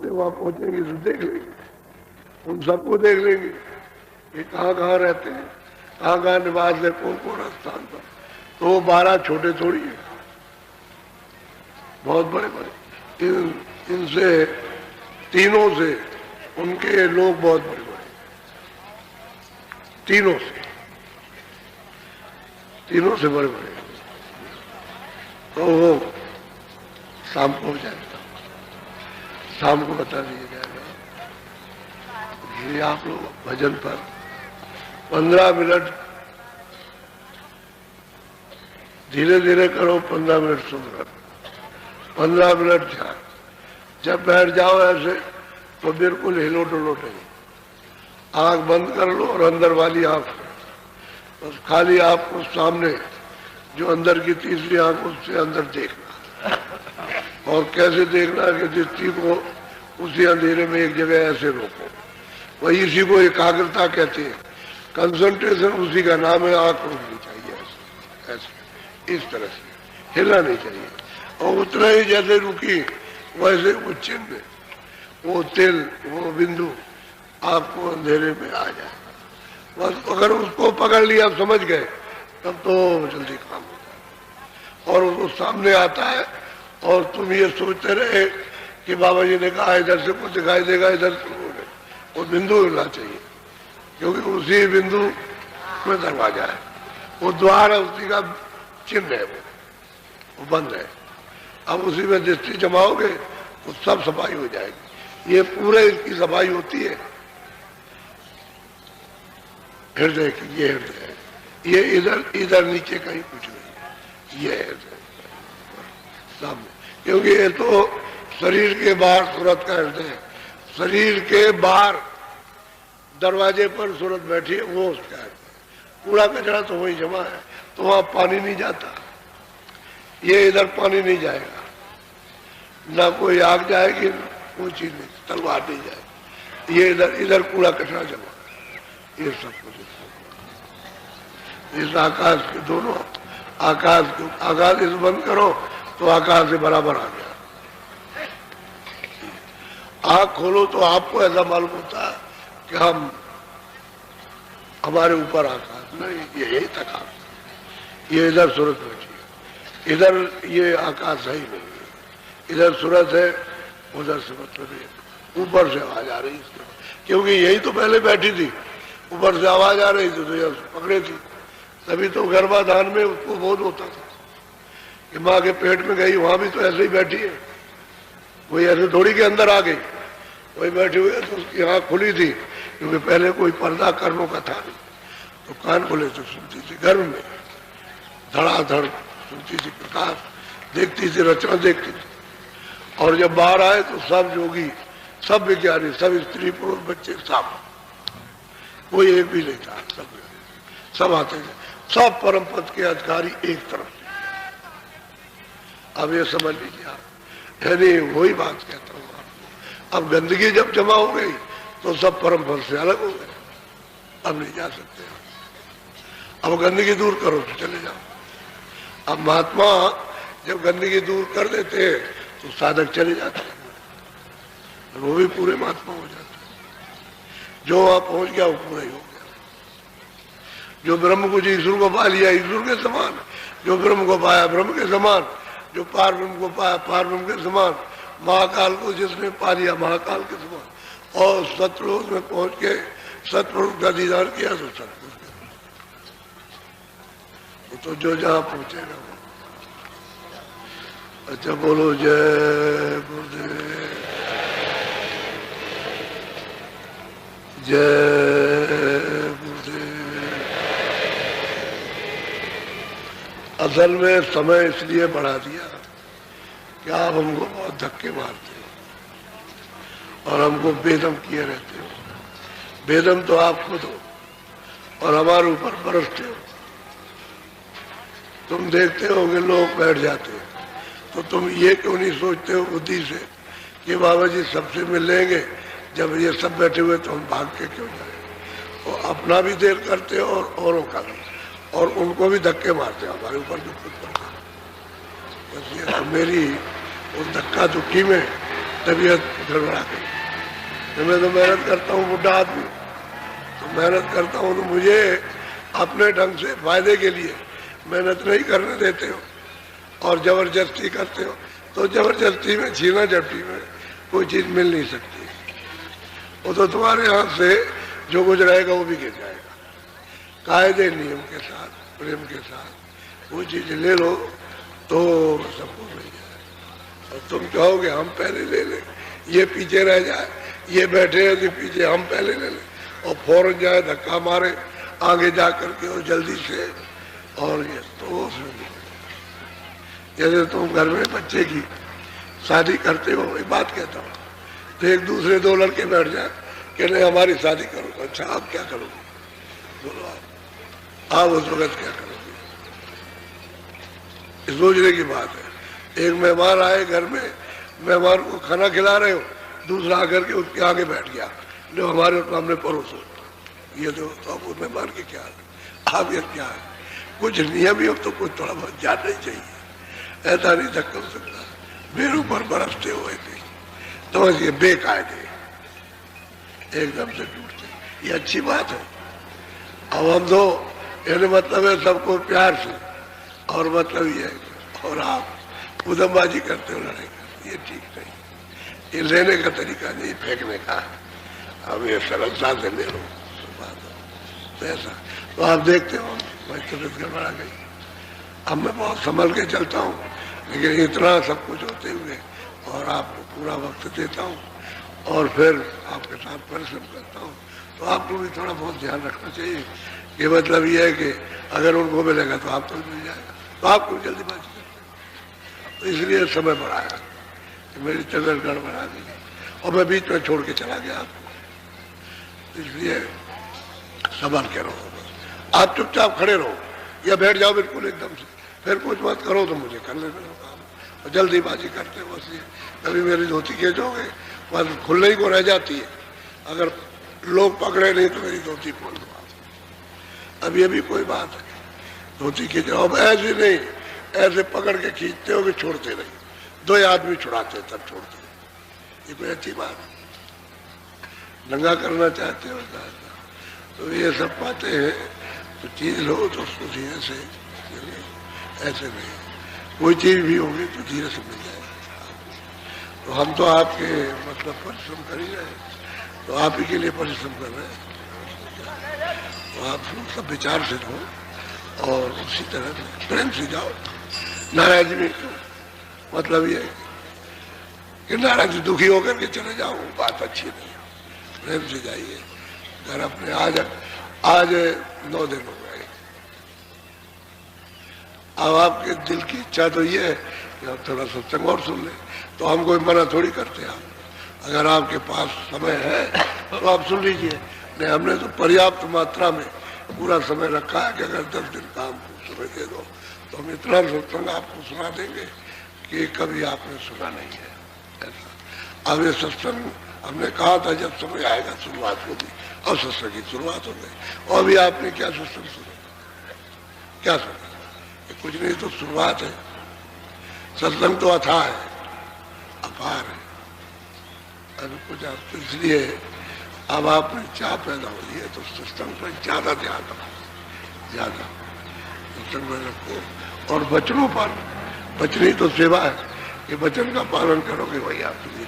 पहुंचते वहां पहुंचेंगे तो देख लेंगे, उन सबको देख लेंगे कि कहाँ कहाँ रहते हैं, कहाँ कहाँ निवास है, कौन कौन स्थान पर। तो वो 12 छोटे थोड़ी है, बहुत बड़े बड़े। इनसे तीनों से उनके लोग बहुत बड़े बड़े, तीनों से बड़े बड़े। तो वो शाम को हो जाएगा, शाम को बता दिया जाएगा। ये आप लोग भजन पर 15 मिनट धीरे धीरे करो, 15 मिनट सुन, 15 मिनट ध्यान। जब बैठ जाओ ऐसे तो बिल्कुल हिलो डुलो नहीं, आंख बंद कर लो और अंदर वाली आंख बस खाली आपको सामने जो अंदर की तीसरी आंख उससे अंदर देखना। और कैसे देखना कि दृष्टि को उसी अंधेरे में एक जगह ऐसे रोको, वही इसी को एकाग्रता कहते हैं। कंसंट्रेशन उसी का नाम है। आंख रुकनी चाहिए ऐसे ऐसे, इस तरह से हिलना नहीं चाहिए। और उतना ही जैसे रुकी वैसे वो चिन्ह, वो तिल, वो बिंदु आपको अंधेरे में आ जाए। बस अगर उसको पकड़ लिया, समझ गए, तब तो जल्दी काम हो जाए। और उसको सामने आता है और तुम ये सोचते रहे कि बाबा जी ने कहा इधर से कुछ दिखाई देगा, इधर से वो बिंदु हिलना चाहिए, क्योंकि उसी बिंदु में दरवाजा है, वो द्वार है, उसी का चिन्ह है, वो बंद है। अब उसी में दृष्टि जमाओगे तो सब सफाई हो जाएगी। ये पूरे इसकी सफाई होती है हृदय की। ये हृदय है, ये इधर इधर नीचे कहीं कुछ नहीं, ये हृदय सामने। क्योंकि ये तो शरीर के बाहर सूरत का हृदय है, शरीर के बाहर दरवाजे पर सूरत बैठी है, वो उसका हृदय। कूड़ा कचरा तो वही जमा है, तो वहां पानी नहीं जाता। ये इधर पानी नहीं जाएगा, ना कोई आग जाएगी, कोई चीज नहीं, तलवार नहीं जाएगी। ये इधर कूड़ा कचरा जमा, ये सब कुछ इस आकाश के दोनों आकाश इस बंद करो तो आकाश से बराबर आ गया। आँख खोलो तो आपको ऐसा मालूम होता है कि हमारे ऊपर आकाश नहीं, ये यही तक आकाश, ये इधर सूरत बैठी है, इधर ये आकाश है ही नहीं, इधर सूरत है, उधर से मतलब ऊपर से आवाज आ रही है, क्योंकि यही तो पहले बैठी थी, ऊपर से आवाज आ रही थी तो यह पकड़े थी। तभी तो गर्भाधान में उसको बोध होता था कि माँ के पेट में गई, वहां भी तो ऐसे ही बैठी है, वही ऐसे थोड़ी के अंदर आ गई, वही बैठी हुई है। तो उसकी आँख खुली थी, क्योंकि पहले कोई पर्दा कर्मों का था नहीं, तो कान खोले तो सुनती थी, गर्भ में धड़ाधड़ सुनती थी, प्रकाश देखती थी, रचना देखती थी। और जब बाहर आए तो सब योगी, सब विज्ञानी, सब स्त्री पुरुष बच्चे, सब, कोई एक भी नहीं था, सब आते थे, सब परम पद के अधिकारी एक तरफ से। अब ये समझ लीजिए आप, यानी वही बात कहता हूँ आपको। अब गंदगी जब जमा हो गई तो सब परम पद से अलग हो गए, अब नहीं जा सकते। अब गंदगी दूर करो तो चले जाओ। अब महात्मा जब गंदगी दूर कर देते हैं तो साधक चले जाते हैं, वो भी पूरे महात्मा हो जाते हैं। जो वहां पहुंच गया वो पूरा ही हो गया। जो ब्रह्म को ईश्वर को पा लिया ईश्वर के समान, जो ब्रह्म को पाया ब्रह्म के समान, जो पार ब्रह्म को पाया पार ब्रह्म के समान, महाकाल को जिसने पा लिया महाकाल के समान। और सतलोक में पहुंच के सतपुरुष का दीदार किया तो सतपुरुष तो जो जहां पहुंचेगा वो। अच्छा बोलो जय गुरुदेव, जय गुरुदेव। असल में समय इसलिए बढ़ा दिया कि आप हमको बहुत धक्के मारते हो और हमको बेदम किए रहते हो। बेदम तो आप खुद हो और हमारे ऊपर बरसते हो। तुम देखते हो कि लोग बैठ जाते हैं तो तुम ये क्यों नहीं सोचते हो बुद्धि से कि बाबा जी सबसे मिल लेंगे, जब ये सब बैठे हुए तो हम भाग के क्यों जाए। और अपना भी देर करते हो और औरों का भी, और उनको भी धक्के मारते हो, हमारे ऊपर भी खुद पड़ते। बस ये तो मेरी उस धक्का दुखी में तबीयत गड़बड़ा गई। तो मैं तो मेहनत करता हूँ, बुढ़ा आदमी तो मेहनत करता हूँ, तो मुझे अपने ढंग से फायदे के लिए मेहनत नहीं करने देते हो और जबरदस्ती करते हो। तो जबरदस्ती में, छीना झपटी में कोई चीज मिल नहीं सकती। वो तो तुम्हारे हाथ से जो कुछ रहेगा वो भी गिर जाएगा। कायदे नियम के साथ, प्रेम के साथ वो चीज ले लो तो सबको मिल जाए। और तुम कहोगे हम पहले ले लें, ये पीछे रह जाए, ये बैठे हैं तो पीछे हम पहले ले लें, और फौरन जाए धक्का मारे आगे जा करके और जल्दी से, और ये तो जैसे तुम घर में बच्चे की शादी करते हो, एक बात कहता हूँ, तो एक दूसरे दो लड़के बैठ जाए कि नहीं हमारी शादी करो। अच्छा आप क्या करोगे, बोलो आप उस वक्त क्या करोगे? सोचने की बात है। एक मेहमान आए घर में, मेहमान को खाना खिला रहे हो, दूसरा आकर के उसके आगे बैठ गया, जो हमारे सामने परोसो, ये तो अब उस मेहमान के क्या है, आप ये क्या है? कुछ नियम ही तो कुछ थोड़ा बहुत जानना ही चाहिए। ऐसा नहीं धक्का हो सकता, मेरे ऊपर बरसते हुए थे तो ये बेकायदे एकदम से टूटते, ये अच्छी बात है। अब हम तो यानी मतलब है सबको प्यार से, और मतलब ये है, और आप उदमबाजी करते हो, लड़ाई करते, ये ठीक नहीं, ये लेने का तरीका नहीं, फेंकने का। अब ये सरलता से ले लो बात तो ऐसा। तो आप देखते हो भाई तबियत गड़बड़ा गई। अब मैं बहुत संभल के चलता हूँ, लेकिन इतना सब कुछ होते हुए और आपको पूरा वक्त देता हूँ और फिर आपके साथ परिश्रम करता हूँ, तो आपको भी थोड़ा बहुत ध्यान रखना चाहिए। ये मतलब ये है कि अगर उनको मिलेगा तो आपको भी मिल जाएगा, तो आपको भी जल्दीबाजी करते हैं। तो इसलिए समय बढ़ाया कि मेरी तबियत गड़बड़ा गई और मैं बीच में छोड़ के चला गया आपको। इसलिए संभल के रहो, आप चुपचाप खड़े रहो या बैठ जाओ बिल्कुल एकदम से, फिर कुछ मत करो तो मुझे कर लेने दो काम। और जल्दीबाजी करते हो बस, ये कभी मेरी धोती खींचोगे बस खुलने ही को रह जाती है, अगर लोग पकड़े नहीं तो मेरी धोती खोल दो आप। अब ये भी कोई बात है, धोती खींचो, अब ऐसे नहीं ऐसे पकड़ के खींचते हो कि छोड़ते नहीं, दो आदमी छुड़ाते तब छोड़ते, ये कोई अच्छी बात है? नंगा करना चाहते हो तो ये सब बातें हैं। तो चीज लो तो उसको धीरे से, ऐसे नहीं, कोई चीज भी होगी तो धीरे से मिल जाएगी। तो हम तो आपके मतलब परिश्रम कर ही रहे हैं, तो आप ही के लिए परिश्रम कर रहे हैं। तो आप सब विचार से रहो और उसी तरह से प्रेम से जाओ। नाराज भी मतलब ये है कि नाराज दुखी होकर के चले जाओ, बात अच्छी नहीं है। प्रेम से जाइए घर अपने। आज 9 दिन हो गए। अब आपके दिल की इच्छा तो ये है कि आप थोड़ा सत्संग और सुन लें, तो हम कोई मना थोड़ी करते हैं। आप अगर आपके पास समय है तो आप सुन लीजिए, नहीं हमने तो पर्याप्त मात्रा में पूरा समय रखा है कि अगर 10 दिन का हमको समय दे दो तो हम इतना सत्संग आपको सुना देंगे कि कभी आपने सुना नहीं है ऐसा। अब ये सत्संग हमने कहा था जब समय आएगा शुरुआत होगी, और सत्संग की शुरुआत हो गई। और भी आपने क्या सत्संग सुना, क्या सुना? कुछ नहीं, तो शुरुआत है। सत्संग तो अथाह है, अपार है। अभी कुछ आप तो इसलिए अब आप में चाह पैदा हो रही है तो सत्संग पर ज्यादा ध्यान रखो, ज्यादा सत्संग में रखो। और वचनों पर, वचनी तो सेवा है कि वचन का पालन करोगे वही आपके लिए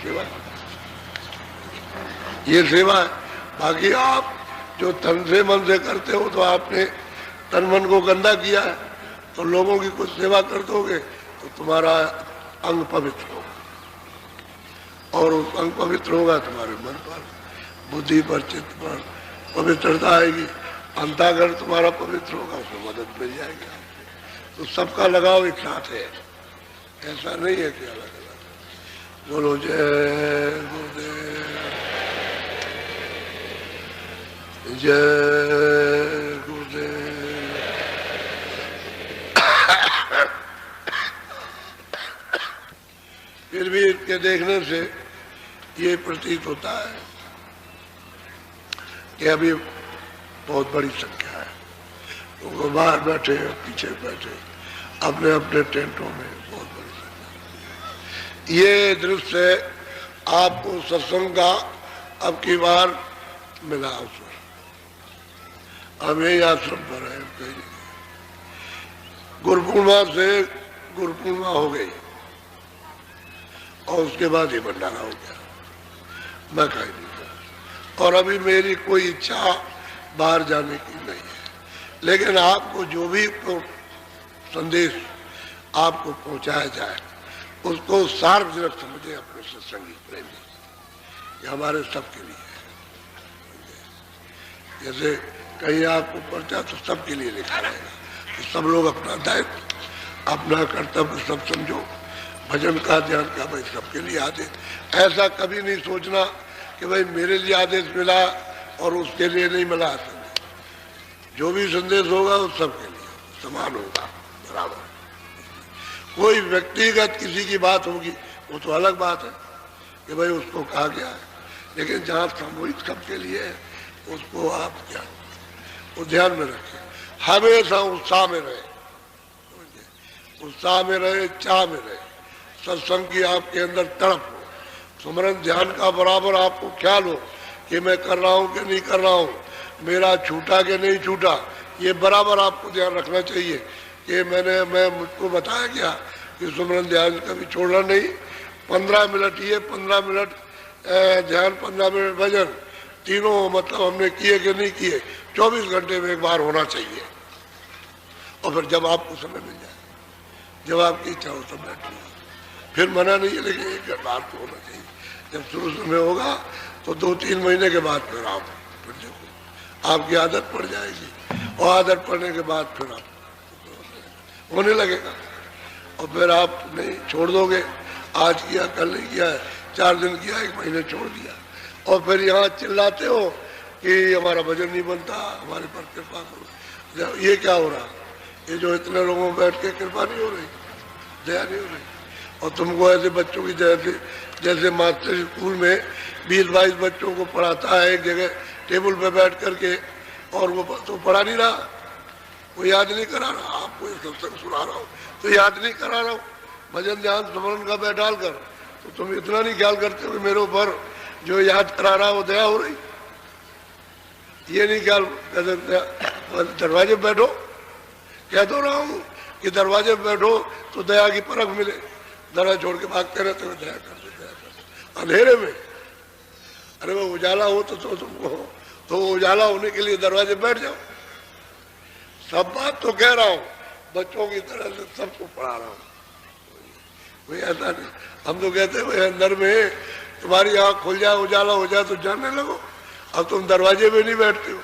सेवा, ये सेवा है। बाकी आप जो तन से मन से करते हो तो आपने तन मन को गंदा किया है, तो लोगों की कुछ सेवा कर दोगे तो तुम्हारा अंग पवित्र होगा, और उस अंग पवित्र होगा तुम्हारे मन पर, बुद्धि पर, चित्त पर पवित्रता आएगी। अंताकरण तुम्हारा पवित्र होगा, उसमें मदद मिल जाएगी। तो सबका लगाव एक साथ है, ऐसा नहीं है कि अलग अलग। बोलो जय गुरुदेव, जय गुरुदेव। फिर भी इनके देखने से ये प्रतीत होता है कि अभी बहुत बड़ी संख्या है। वो बाहर बैठे, पीछे बैठे, अपने अपने टेंटों में बहुत बड़ी संख्या। ये दृश्य आपको सत्संग का अब की बार मिला अवसर। हम यही आश्रम पर है, कहीं नहीं। गुरु पूर्णिमा से गुरु पूर्णिमा हो गई और उसके बाद ही भंडारा हो गया, मैं कहीं नहीं गया। और अभी मेरी कोई इच्छा बाहर जाने की नहीं है, लेकिन आपको जो भी संदेश आपको पहुंचाया जाए उसको सार्वजनिक समझे अपने सत्संगी प्रेमी, ये हमारे सबके लिए है। जैसे कहीं आपको पर्चा तो सबके लिए लिखा रहेगा, तो सब लोग अपना दायित्व अपना कर्तव्य सब समझो, भजन का ध्यान का भाई सबके लिए आदेश। ऐसा कभी नहीं सोचना कि भाई मेरे लिए आदेश मिला और उसके लिए नहीं मिला। जो भी संदेश होगा वो सबके लिए समान होगा, बराबर। कोई व्यक्तिगत किसी की बात होगी वो तो अलग बात है कि भाई उसको कहा गया है, लेकिन जहाँ सामूहिक सबके लिए है उसको आप क्या वो ध्यान में रखें, हमेशा उत्साह में रहे, उत्साह में रहे, चाह में रहे, सत्संग की आपके अंदर तड़प हो, सुमरन ध्यान का बराबर आपको ख्याल हो कि मैं कर रहा हूँ कि नहीं कर रहा हूँ, मेरा छूटा कि नहीं छूटा, ये बराबर आपको ध्यान रखना चाहिए कि मैं मुझको बताया गया कि सुमरन ध्यान कभी छोड़ना नहीं। 15 मिनट ये 15 मिनट ध्यान 15 मिनट भजन, तीनों मतलब हमने किए कि नहीं किए, 24 घंटे में एक बार होना चाहिए। और फिर जब आपको समय मिल जाए, जब आपकी इच्छा हो तब बैठना, फिर मना नहीं है, लेकिन एक बार तो होना चाहिए। जब शुरू समय होगा तो 2-3 महीने के बाद फिर आप फिर देखो आपकी आदत पड़ जाएगी, और आदत पड़ने के बाद फिर आप होने लगेगा, और फिर आप नहीं छोड़ दोगे, आज किया कल नहीं किया, 4 दिन किया, 1 महीने छोड़ दिया, और फिर यहाँ चिल्लाते हो कि हमारा भजन नहीं बनता, हमारे पर कृपा करो। ये क्या हो रहा, ये जो इतने लोगों में बैठ के कृपा नहीं हो रही, दया नहीं हो रही। और तुमको ऐसे बच्चों की जैसे मास्टर स्कूल में 20-22 बच्चों को पढ़ाता है एक जगह टेबल पे बैठ करके, और वो तो पढ़ा नहीं रहा, वो याद नहीं करा रहा, आपको ये सत्संग सुना रहा हूँ तो याद नहीं करा रहा हूँ, भजन ध्यान स्मरण का बैठा कर, तो तुम इतना नहीं ख्याल करते हो मेरे ऊपर जो याद करा रहा वो दया हो रही, ये नहीं ख्याल। दरवाजे पे बैठो, कह तो रहा हूँ कि दरवाजे पे बैठो तो दया की परख मिले, दरवाजा छोड़ के भागते रहते हो, दया कर दे अंधेरे में। अरे वो उजाला हो तो तुमको हो, तो उजाला होने के लिए दरवाजे बैठ जाओ। सब बात तो कह रहा हूँ, बच्चों की तरह से सबको पढ़ा रहा हूँ, कोई ऐसा नहीं। हम तो कहते हैं भाई अंदर में तुम्हारी आँख खुल जाए, उजाला हो जाए तो जानने लगो, अब तुम दरवाजे में नहीं बैठते हो।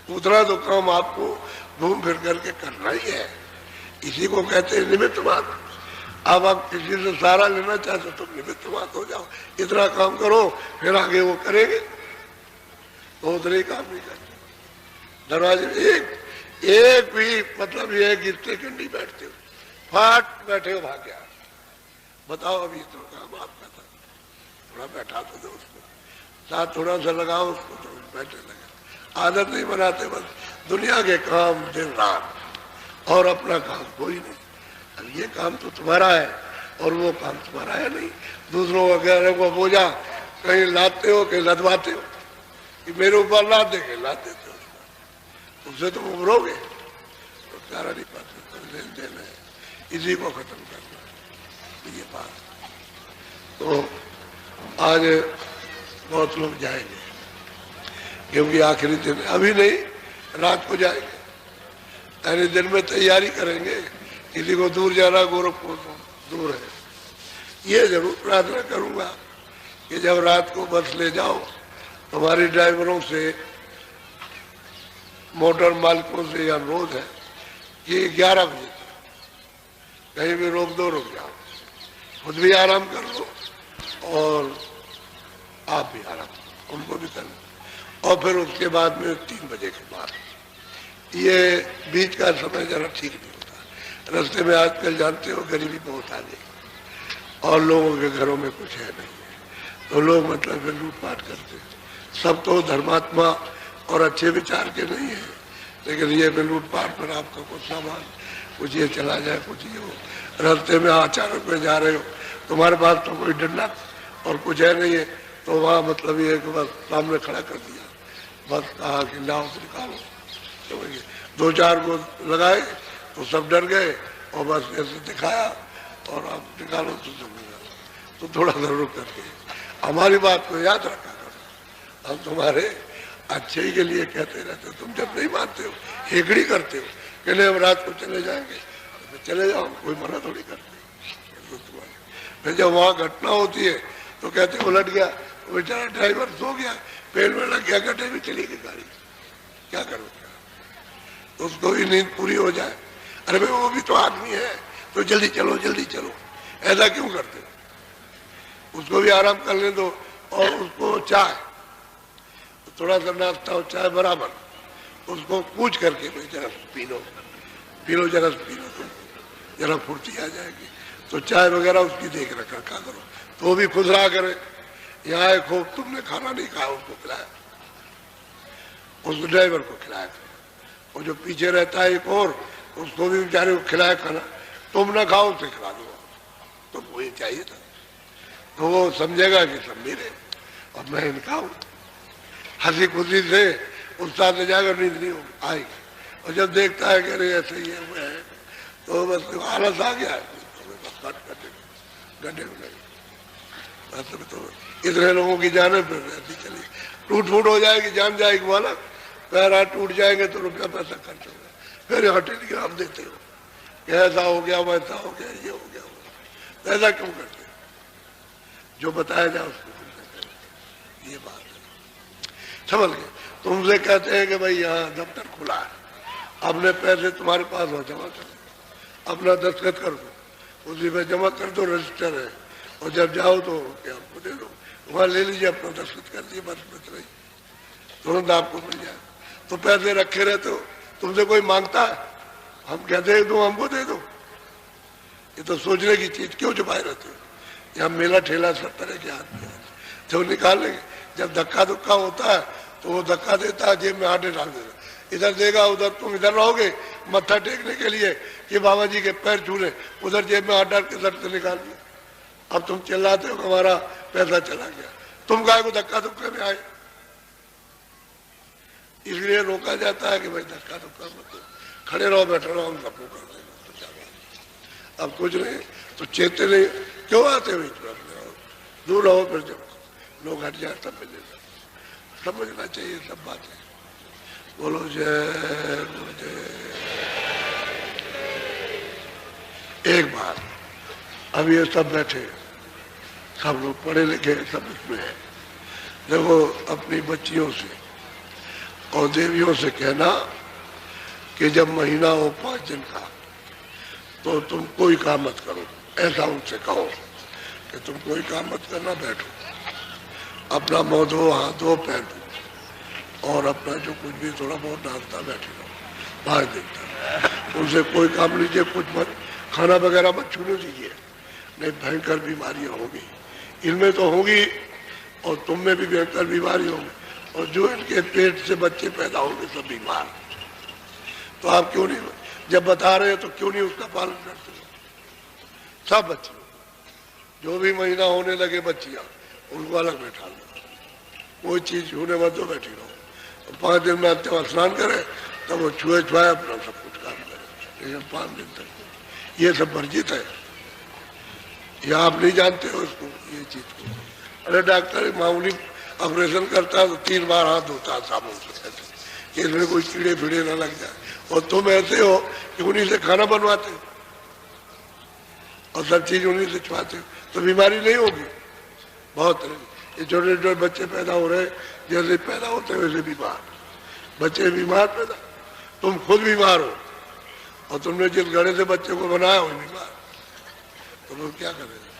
उतना तो काम आपको घूम फिर करके करना ही है, इसी को कहते हैं निमित्त मात्र। अब आप किसी से सहारा लेना चाहते तो निमित्त मात्र हो जाओ, इतना काम करो, फिर आगे वो करेंगे, तो उतने ही काम नहीं करते। दरवाजे एक भी मतलब ये है कि सेकंड नहीं बैठते हो, फाट बैठे हो भाग गया, बताओ अभी तो काम आपका था, थोड़ा बैठा तो दो उसको, साथ थोड़ा सा लगाओ उसको तो बैठे लगे। आदत नहीं बनाते, बस दुनिया के काम दिन रात, और अपना काम कोई नहीं। अब ये काम तो तुम्हारा है और वो काम तुम्हारा है नहीं, दूसरों वगैरह को बोझा कहीं लाते हो कहीं लदवाते हो, कि मेरे ऊपर लाद देंगे, लाद देते हो, उससे तुम उभरोगे तो प्यारा नहीं पाते, तो लेन देन है, इसी को खत्म करना है ये बात। तो आज बहुत लोग जाएंगे क्योंकि आखिरी दिन, अभी नहीं रात को जाएंगे, यानी दिन में तैयारी करेंगे, किसी को दूर जाना, गोरखपुर दूर है, ये जरूर प्रार्थना करूंगा कि जब रात को बस ले जाओ हमारे ड्राइवरों से, मोटर मालिकों से यह अनुरोध है कि 11 बजे तक कहीं भी रोक दो, रुक जाओ, खुद भी आराम कर लो और आप भी आराम, उनको भी कर लो, और फिर उसके बाद में 3 बजे के बाद, ये बीच का समय जरा ठीक नहीं होता। रास्ते में आजकल जानते हो गरीबी बहुत आ गई और लोगों के घरों में कुछ है नहीं, तो लोग मतलब फिर लूटपाट करते हैं। सब तो धर्मात्मा और अच्छे विचार के नहीं है, लेकिन ये भी लूटपाट पर आपका कुछ सामान कुछ ये चला जाए, कुछ ये हो। रास्ते में अचानक में जा रहे हो, तुम्हारे पास तो कोई डंडा और कुछ है नहीं है, तो वहाँ मतलब ये है कि बस सामने खड़ा कर दिया, बस कहा कि लाओ निकालो, तो दो चार को लगाए तो सब डर गए और बस ऐसे दिखाया और आप निकालो तो सब निकालो। तो थोड़ा सा रुक करके हमारी बात को याद रखा करो, हम तुम्हारे अच्छे ही के लिए कहते रहते हो, तुम जब नहीं मानते हो हेकड़ी करते हो कि नहीं हम रात को चले जाएंगे, तो चले जाओ, कोई मना थोड़ी करते। फिर जब वहाँ घटना होती है तो कहते उलट गया, बेचारा ड्राइवर सो गया, पेड़ में लग गया, गड्ढे में चली गई गाड़ी, क्या करो, तो उसको भी नींद पूरी हो जाए। अरे भाई वो भी तो आदमी है, तो जल्दी चलो जल्दी चलो, ऐसा क्यों करते हो? उसको भी आराम करने दो और उसको चाय, थोड़ा सा नाश्ता और चाय बराबर, उसको पूछ करके भाई जरा पी लो, जरा पी लो, तुम जरा फुर्ती आ जाएगी। तो चाय वगैरह उसकी देख रखा करो, तो वो भी खुश रहा करे। यहाँ एक खूब तुमने खाना नहीं खाया, उसको खिलाया, उसको ड्राइवर को खिलाया, और जो पीछे रहता है एक और, उसको भी बेचारे को खिलाया खाना, तुम ना खाओ उसे खिला दो, तुमको ये चाहिए था, तो वो समझेगा कि सब मेरे और मैं इनका हूँ, हंसी खुशी से उत्साह से जाएगा, नींद नहीं आएगी। और जब देखता है कि अरे ऐसे ही है वो है, तो बस आलस आ गया, गड्ढे में लगे। तो इतने लोगों की जाने फिर रहती चली, टूट फूट हो जाएगी, जान जाएगी वाला, पैर हाथ टूट जाएंगे तो रुपया पैसा खर्च होगा, फिर हॉटेल आप देते हो कि ऐसा हो गया, वैसा हो गया, ये हो गया, तो ऐसा क्यों करते? जो बताया जाए उसको ये बात है, समझ गए? तुमसे कहते हैं कि भाई यहाँ दफ्तर खुला है, अपने पैसे तुम्हारे पास हो, जमा कर दो, अपना दस्तखत कर दो, उसी में जमा कर दो, रजिस्टर है, और जब जाओ तो आपको दे दो, वहाँ ले लीजिए, अपना दस्तखत कर दिए, बस बच रही, तुरंत आपको मिल जाए। तो पैसे रखे रहते हो, तुमसे कोई मांगता है? हम कहते हैं तुम हमको दे दो, ये तो सोचने की चीज, क्यों छुपाए रहते हो? यहाँ मेला ठेला सब तरह के आदमी जो निकाल लेंगे, जब धक्का धुक्का होता है तो वो धक्का देता है, जेब में हाथ डाल देता, इधर देगा उधर, तुम इधर रहोगे मत्था टेकने के लिए कि बाबा जी के पैर छूने, उधर जेब में हाथ डाल के सर से निकाल दिया। अब तुम चिल्लाते हो हमारा पैसा चला गया, तुम काहे को धक्का धुक्का में आए? इसलिए रोका जाता है कि भाई धक्का धुक्का मत दो, खड़े रहो, बैठे रहो, हम सबको कर देंगे। अब कुछ नहीं तो चेते नहीं, क्यों आते हो दूर रहो, फिर जब लोग हट जाए तब मिलेगा। समझना चाहिए सब बातें। बोलो जय गुरुदेव। एक बात, अब ये सब बैठे, सब लोग पढ़े लिखे, सब इसमें है, देखो अपनी बच्चियों से और देवियों से कहना कि जब महीना हो 5 दिन का तो तुम कोई काम मत करो, ऐसा उनसे कहो कि तुम कोई काम मत करना, बैठो, अपना मुंह धो, हाथ धो, पैर धो, और अपना जो कुछ भी थोड़ा बहुत नाश्ता बैठे रहो, बाहर देखता, उनसे कोई काम लीजिए, कुछ मत, खाना वगैरह मत छूने दीजिए, नहीं भयंकर बीमारियां होगी, इनमें तो होगी और तुम में भी भयंकर बीमारी होगी, और जो इनके पेट से बच्चे पैदा होंगे सब बीमार। तो आप क्यों नहीं, जब बता रहे हैं तो क्यों नहीं उसका पालन करते? सब बच्चे जो भी महीना होने लगे बच्चियां, उनको अलग बैठा लो, कोई चीज छूने मत दो, बैठी रहो। 5 दिन में जब स्नान करे तब वो छुए छुआए अपना सब कुछ काम करे, लेकिन 5 दिन तक ये सब वर्जित है। या आप नहीं जानते हो इसको, ये चीज को? अरे डॉक्टर मामूली ऑपरेशन करता है तो 3 बार हाथ धोता है साबुन से, कि इसमें कोई कीड़े फिड़े ना लग जाए, और तुम ऐसे हो कि उन्हीं से खाना बनवाते हो और सब चीज उन्हीं से छुआते हो, तो बीमारी नहीं होगी? बहुत तरह ये छोटे छोटे बच्चे पैदा हो रहे, जैसे पैदा होते वैसे बीमार बच्चे, बीमार पैदा, तुम खुद बीमार हो, और तुमने जिस घड़े से बच्चे को बनाया हो बीमार, तो लोग क्या करेंगे?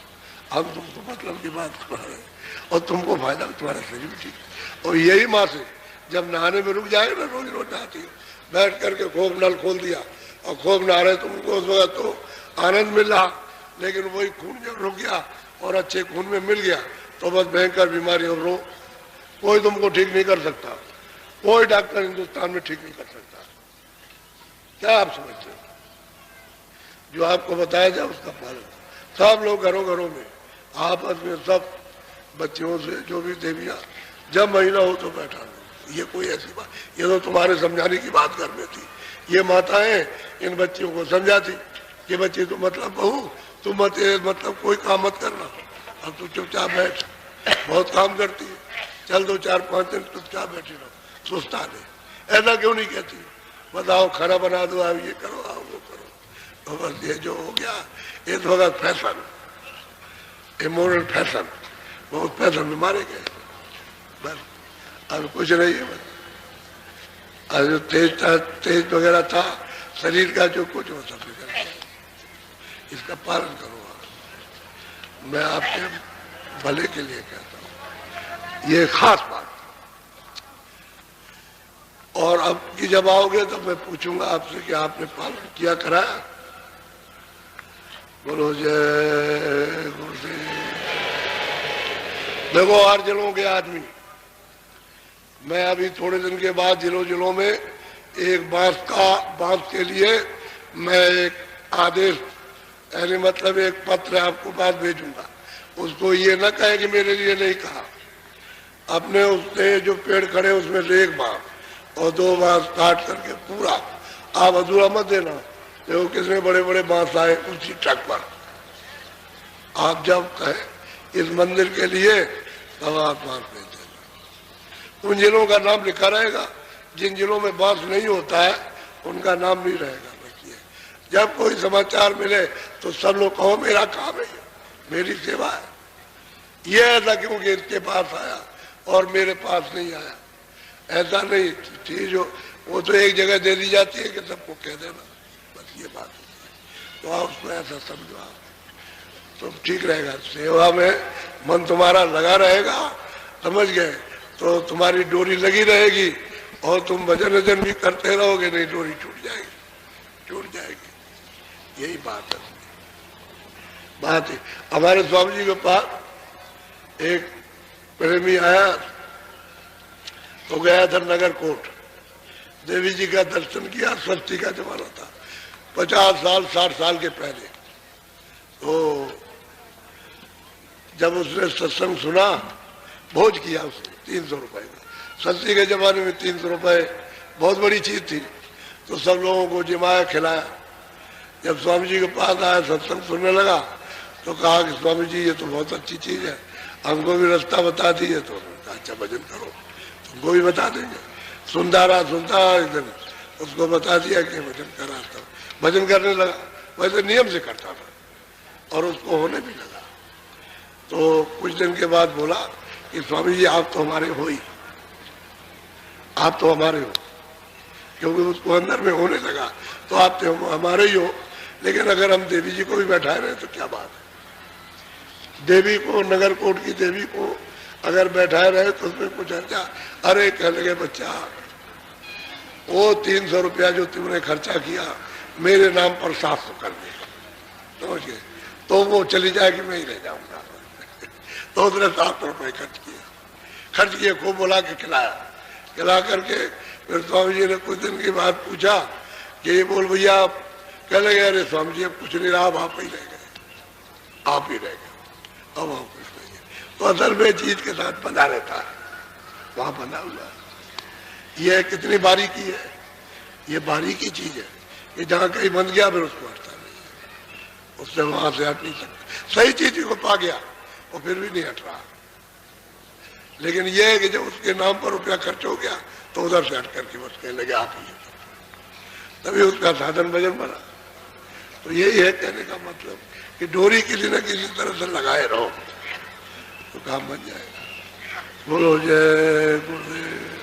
हम तुमको मतलब की बात कर रहे हैं, और तुमको फायदा तुम्हारा शरीर भी ठीक है। और यही माँ से जब नहाने में रुक जाएगा ना, रोज रोज नहाती है, बैठ करके खूब नल खोल दिया और खूब नहा रहे, तुमको उस वक्त तो आनंद मिल रहा, लेकिन वही खून जब रुक गया और अच्छे खून में मिल गया तो बस भयंकर बीमारी, और रो कोई तुमको ठीक नहीं कर सकता, कोई डॉक्टर हिंदुस्तान में ठीक नहीं कर सकता। क्या आप समझते हो? जो आपको बताया जाए उसका पालन। सब लोग घरों घरों में आपस में सब बच्चियों से जो भी देवियां, जब महीना हो तो बैठा लो। ये कोई ऐसी बात, ये तो तुम्हारे समझाने की बात कर में थी। ये माताएं इन बच्चियों को समझाती कि बच्ची तो मतलब बहू तुम मत मतलब कोई काम मत करना, अब तू चुपचाप बैठ, बहुत काम करती है, चल 2-4-5 दिन चुपचाप बैठी रहो, सुस्ता नहीं। ऐसा क्यों नहीं कहती, बताओ खाना बना दो, आप ये करो, आप वो करो। तो बस ये जो हो गया इस वक्त फैशन, इमोरल फैशन, बहुत फैशन में मारे गए। बस अब कुछ नहीं है। बस आज जो तेज वगैरह था शरीर का, जो कुछ हो सब निकल गया। इसका पालन करो। मैं आपके भले के लिए कहता हूँ, ये खास बात। और अब की जब आओगे तो मैं पूछूंगा आपसे कि आपने पालन किया कराया। बोलो जय गुरुदेव। देखो हर जिलों के आदमी, मैं अभी थोड़े दिन के बाद जिलों में एक बांस के लिए मैं एक आदेश यानी मतलब एक पत्र आपको बाद भेजूंगा। उसको ये ना कहे कि मेरे लिए नहीं कहा। अपने उसने जो पेड़ खड़े उसमें से एक बांस और 2 बांस काट करके पूरा आप अधूरा मत देना। देखो कितने बड़े बड़े बांस आए उसी ट्रक पर। आप जब कहें इस मंदिर के लिए तब आप बांस भेज देना। उन जिलों का नाम लिखा रहेगा, जिन जिलों में बांस नहीं होता है उनका नाम नहीं रहेगा। जब कोई समाचार मिले तो सब लोग कहो मेरा काम है, मेरी सेवा है। ये ऐसा क्यों कि इसके पास आया और मेरे पास नहीं आया, ऐसा नहीं। चीज जो वो तो एक जगह दे दी जाती है कि सबको कह देना, बस ये बात है। तो आप उसको ऐसा समझो, आप तो ठीक रहेगा। सेवा में मन तुम्हारा लगा रहेगा, समझ गए, तो तुम्हारी डोरी लगी रहेगी और तुम भजन वजन भी करते रहोगे, नहीं डोरी छूट जाएगी। यही बात है। बात है हमारे स्वामी जी के पास एक प्रेमी आया तो गया था नगर कोट, देवी जी का दर्शन किया। षष्ठी का जमाना था, 50 साल 60 साल के पहले। तो जब उसने सत्संग सुना, भोज किया उसने 300 रुपए का। षष्ठी के जमाने में 300 रुपए बहुत बड़ी चीज थी। तो सब लोगों को जिमाया, खिलाया। जब स्वामी जी के पास आया, सत्संग सुनने लगा, तो कहा कि स्वामी जी ये तो बहुत अच्छी चीज है, हमको भी रास्ता बता दीजिए। तो अच्छा भजन करो, तुमको भी बता देंगे। सुनता रहा एकदम, उसको बता दिया कि भजन कराता हूँ। भजन करने लगा, वैसे नियम से करता था और उसको होने भी लगा। तो कुछ दिन के बाद बोला कि स्वामी जी आप तो हमारे हो ही, आप तो हमारे हो, क्योंकि उसको अंदर में होने लगा। तो आप तो हमारे ही हो, लेकिन अगर हम देवी जी को भी बैठाए रहे तो क्या बात है। देवी को, नगर कोट की देवी को अगर बैठाए रहे तो उसमें कुछ अर्चा। अरे कह लगे बच्चा, वो 300 रुपया जो तुमने खर्चा किया मेरे नाम पर 700 कर दे, समझ गए। तो वो चली जाएगी, मैं ही रह जाऊंगा। तो उसने 700 रुपये खर्च किए, खूब बुला के खिला करके। फिर स्वामी जी ने कुछ दिन के बाद पूछा कि ये बोल भैया आप, कह लगे अरे स्वामी जी अब कुछ नहीं रहा, आप ही रह गए, आप ही रह गए, अब आप कुछ नहीं है। तो असल में चीज के साथ बंधा रहता है, वहां बंधा हुआ है। ये कितनी बारीकी है, ये बारीकी चीज है कि जहाँ कहीं बंध गया फिर उसको हटता नहीं है, उससे वहां से हट नहीं सकता। सही चीज को पा गया और फिर भी नहीं हट रहा। लेकिन यह है कि जब उसके नाम पर रुपया खर्च हो गया तो उधर से हट करके बस कहने लगे आप ही, तभी उसका साधन भजन बना। तो यही है कहने का मतलब कि डोरी किसी न किसी तरह से लगाए रहो तो काम बन जाएगा। बोलो जय गुरुदेव।